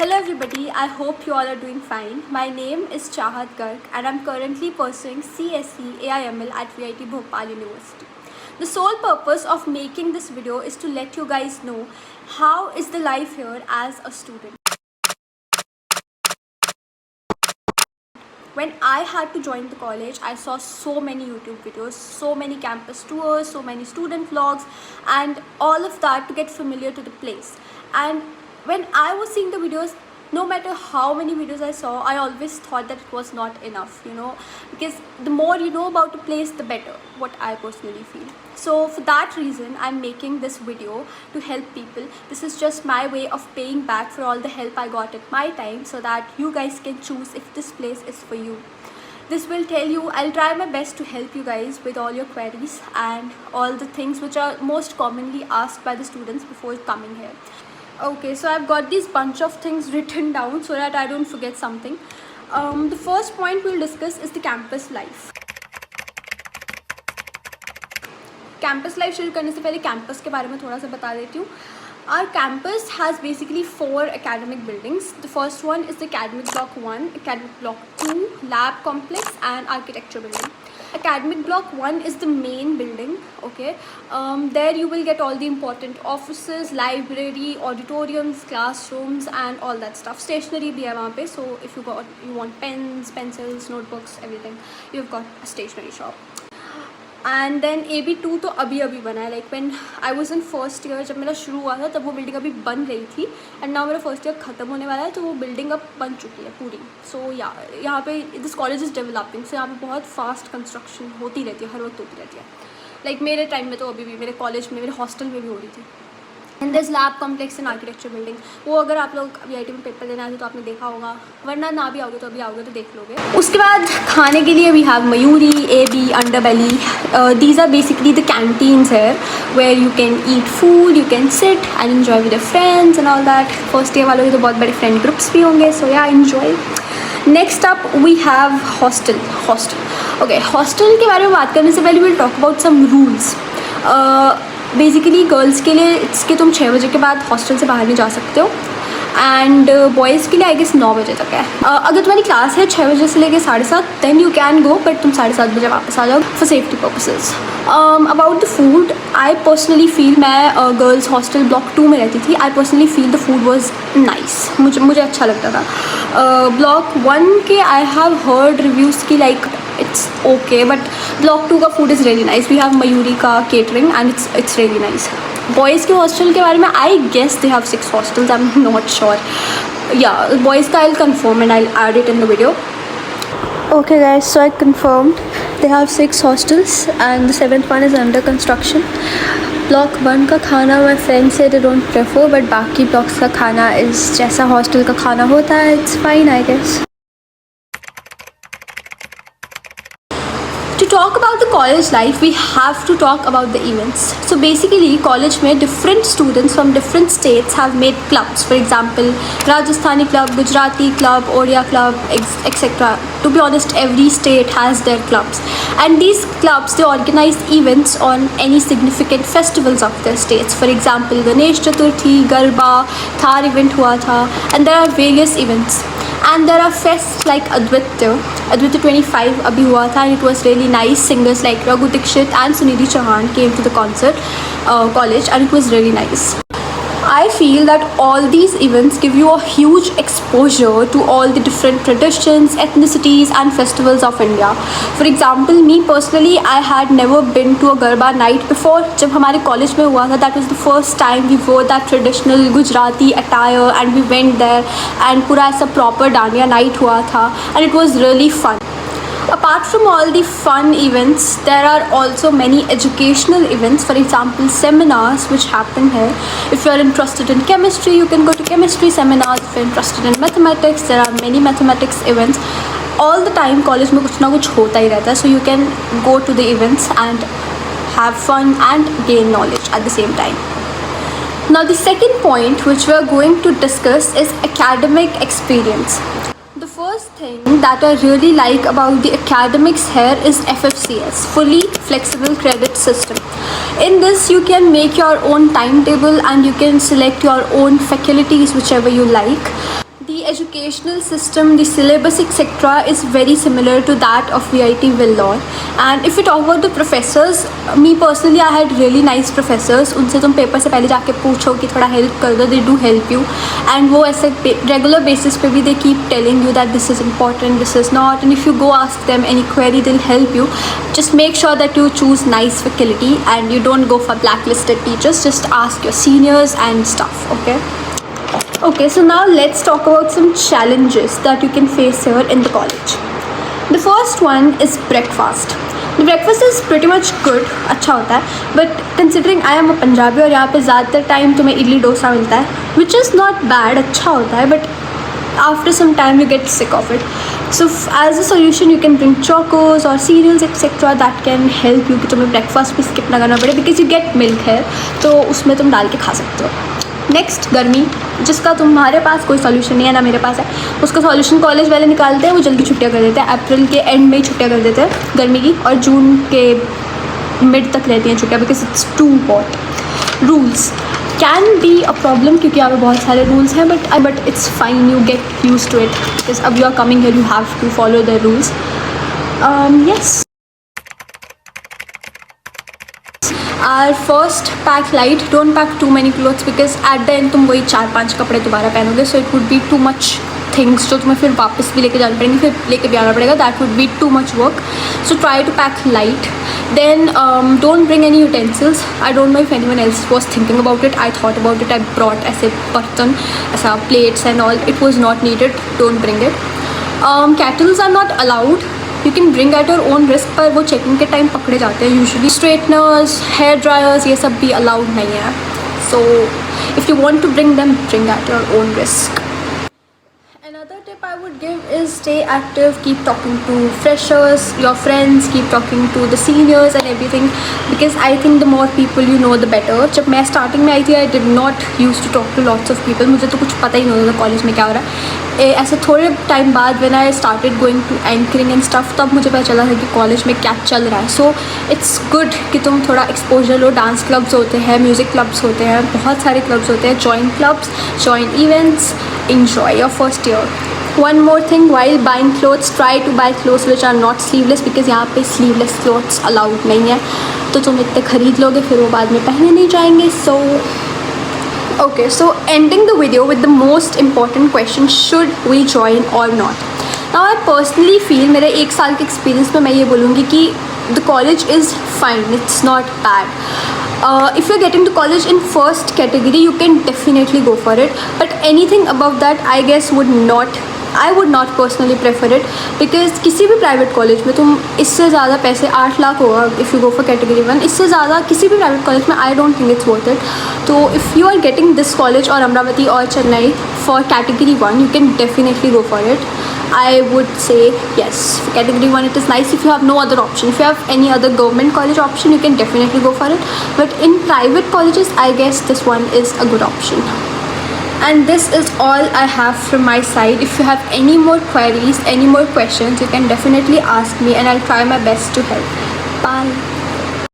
Hello everybody, I hope you all are doing fine. My name is Chahat Garg and I'm currently pursuing CSE AIML at VIT Bhopal University. The sole purpose of making this video is to let you guys know how is the life here as a student. When I had to join the college, I saw so many YouTube videos, so many campus tours, so many student vlogs and all of that to get familiar to the place. And when I was seeing the videos, no matter how many videos I saw, I always thought that it was not enough, because the more you know about a place, the better, what I personally feel. So for that reason, I'm making this video to help people. This is just my way of paying back for all the help I got at my time so that you guys can choose if this place is for you. This will tell you, I'll try my best to help you guys with all your queries and all the things which are most commonly asked by the students before coming here. Okay, so I've got these bunch of things written down so that I don't forget something. The first point we'll discuss is the campus life. Campus life शुरू करने से पहले campus के बारे में थोड़ा सा बता देती हूँ. Our campus has basically 4 academic buildings. The first one is the Academic Block 1, Academic Block 2, Lab Complex and Architecture Building. Academic Block 1 is the main building, okay. There you will get all the important offices, library, auditoriums, classrooms and all that stuff. Stationery bhi hai wahan pe, so if you want pens, pencils, notebooks, everything, you've got a stationery shop. And then AB2 तो अभी बना है. Like when I was in first year, जब मेरा शुरू हुआ था तब वो बिल्डिंग अभी बन रही थी एंड नाउ मेरा फर्स्ट ईयर ख़त्म होने वाला है तो वो बिल्डिंग अब बन चुकी है पूरी. सो यहाँ पे दिस कॉलेज इज़ डेवलपिंग, सो यहाँ पे बहुत फास्ट कंस्ट्रक्शन होती रहती है, हर वक्त होती रहती है. लाइक मेरे टाइम में तो अभी भी मेरे कॉलेज में, मेरे हॉस्टल में भी हो रही थी. And this lab complex and architecture building, वो अगर आप लोग VIT में पेपर देने आए थे तो आपने देखा होगा, वरना ना भी आओगे तो अभी आओगे तो देख लोगे. उसके बाद खाने के लिए we have Mayuri, AB, underbelly. These are basically the canteens here where you can eat food, you can sit and enjoy with your friends and all that. First year वालों के तो बहुत बड़े फ्रेंड ग्रुप्स भी होंगे, so yeah enjoy. Next up we have hostel. Okay, hostel के बारे में बात करने से पहले will talk about some rules. Basically girls के लिए इसके तुम 6 बजे के बाद हॉस्टल से बाहर नहीं जा सकते हो एंड बॉयज़ के लिए आई गेस 9 बजे तक है. अगर तुम्हारी क्लास है 6 बजे से लेकर 7:30 then you can go, but तुम 7:30 बजे वापस आ जाओ for safety purposes. About the food, I personally feel, मैं गर्ल्स हॉस्टल ब्लॉक 2 में रहती थी. I personally feel the food was nice, मुझे अच्छा लगता था. ब्लॉक 1 के आई हैव हर्ड रिव्यूज़ की like it's okay, but block 2 का food is really nice. We have Mayuri का catering and it's really nice. Boys के hostel के बारे में I guess they have 6 hostels. I'm not sure. Yeah, boys का I'll confirm and I'll add it in the video. Okay guys, so I confirmed they have 6 hostels and the 7th one is under construction. Block 1 का खाना my friends say they don't prefer, but बाकी blocks का खाना is जैसा hostel का खाना होता है, it's fine I guess. To talk about the college life, we have to talk about the events. So basically, college में different students from different states have made clubs. For example, Rajasthani club, Gujarati club, Odia club, etc. To be honest, every state has their clubs. And these clubs, they organize events on any significant festivals of their states. For example, Ganesh Chaturthi, Garba, Thar event हुआ था. And there are various events. And there are fests like Advitya 25 अभी हुआ था and it was really nice. Singers like Raghu Dixit and Sunidhi Chauhan came to the concert college and it was really nice. I feel that all these events give you a huge exposure to all the different traditions, ethnicities and festivals of India. For example, me personally, I had never been to a Garba night before. जब हमारे college में हुआ था, that was the first time we wore that traditional Gujarati attire and we went there and पूरा ऐसा proper dandiya night हुआ था and it was really fun. Apart from all the fun events, there are also many educational events. For example, seminars which happen here. If you are interested in chemistry, you can go to chemistry seminars. If you are interested in mathematics, there are many mathematics events. All the time college में कुछ ना कुछ होता ही रहता है, so you can go to the events and have fun and gain knowledge at the same time. Now the second point which we are going to discuss is academic experience. The first thing that I really like about the academics here is FFCS, fully flexible credit system. In this you can make your own timetable and you can select your own faculties whichever you like. the educational system, the syllabus, etc. is very similar to that of VIT Vellore. And if we talk about the professors, me personally, I had really nice professors. उनसे तुम paper से पहले जाके पूछो कि थोड़ा help कर दो, they do help you. And वो ऐसे regular basis पे भी they keep telling you that this is important, this is not. And if you go ask them any query, they'll help you. Just make sure that you choose nice faculty and you don't go for blacklisted teachers. Just ask your seniors and stuff, okay? Okay, so now let's talk about some challenges that you can face here in the college. The first one is breakfast. The breakfast is pretty much good, अच्छा होता है, but considering I am a Punjabi और यहाँ पे ज़्यादातर time तुम्हें इडली डोसा मिलता है, which is not bad, अच्छा होता है, but after some time you get sick of it. So as a solution you can bring chocos or cereals etc. that can help you कि तुम्हें breakfast भी skip ना करना पड़े, because you get milk है, तो उसमें तुम डाल के खा सकते हो. नेक्स्ट गर्मी, जिसका तुम्हारे पास कोई सॉल्यूशन नहीं है, ना मेरे पास है, उसका सॉल्यूशन कॉलेज वाले निकालते हैं. वो जल्दी छुट्टियां कर देते हैं, अप्रैल के एंड में ही छुट्टियां कर देते हैं गर्मी की, और जून के मिड तक रहती हैं छुट्टियां, because it's too hot. Rules can be a problem क्योंकि यहाँ पे बहुत सारे रूल्स हैं, but it's fine, you get use to it, because अब you are coming here, you have to follow the rules. Yes, are first pack light, don't pack too many clothes, because at the end तुम वही 4-5 कपड़े दोबारा पहनोगे, so it would be too much things जो तुम्हें फिर वापस भी लेके जाने पड़ेंगे, फिर लेके भी आना पड़ेगा. That would be too much work. So try to pack light. Then don't bring any utensils. I don't know if anyone else was thinking about it. I thought about it. I brought ऐसे बर्तन, ऐसा plates and all. It was not needed. Don't bring it. Kettles are not allowed. You can bring at your own risk, पर वो checking के time पकड़े जाते हैं usually. Straighteners, hair dryers, ये सब भी allowed नहीं है. So if you want to bring them, bring at your own risk. Another tip I would give is stay active, keep talking to freshers, your friends, keep talking to the seniors and everything, because I think the more people you know the better. जब मैं starting में आई थी, I did not used to talk to lots of people. मुझे तो कुछ पता ही नहीं होता था कॉलेज में क्या हो रहा है. ऐसे थोड़े टाइम बाद when I started going to anchoring and stuff, तब मुझे पता चला था कि कॉलेज में क्या चल रहा है. So it's good कि तुम थोड़ा exposure लो. डांस क्लब्स होते हैं, म्यूज़िक क्लब्स होते हैं, बहुत सारे क्लब्स होते हैं. join clubs, join events, enjoy your first year. One more thing, while buying clothes, try to buy clothes which are not sleeveless, because यहाँ पे sleeveless clothes allowed नहीं है, तो तुम इतने खरीद लोगे फिर वो बाद में पहने नहीं जाएंगे. So okay, so ending the video with the most important question, should we join or not? Now I personally feel, मेरे 1 साल के एक्सपीरियंस में मैं ये बोलूँगी कि the college is fine, it's not bad. If you're getting to college in first category, you can definitely go for it, but anything above that I guess I would not personally prefer it, because किसी भी private college में तुम इससे ज़्यादा पैसे 8 लाख होगा if you go for category 1, इससे ज़्यादा किसी भी प्राइवेट कॉलेज में I don't think it's worth it. तो if you are getting this college और अमरावती और Chennai for category 1, you can definitely go for it. I would say yes, for category 1 it is nice if you have no other option. If you have any other government college option, you can definitely go for it, but in private colleges I guess this one is a good option. And this is all I have from my side. If you have any more queries, any more questions, you can definitely ask me and I'll try my best to help. Bye.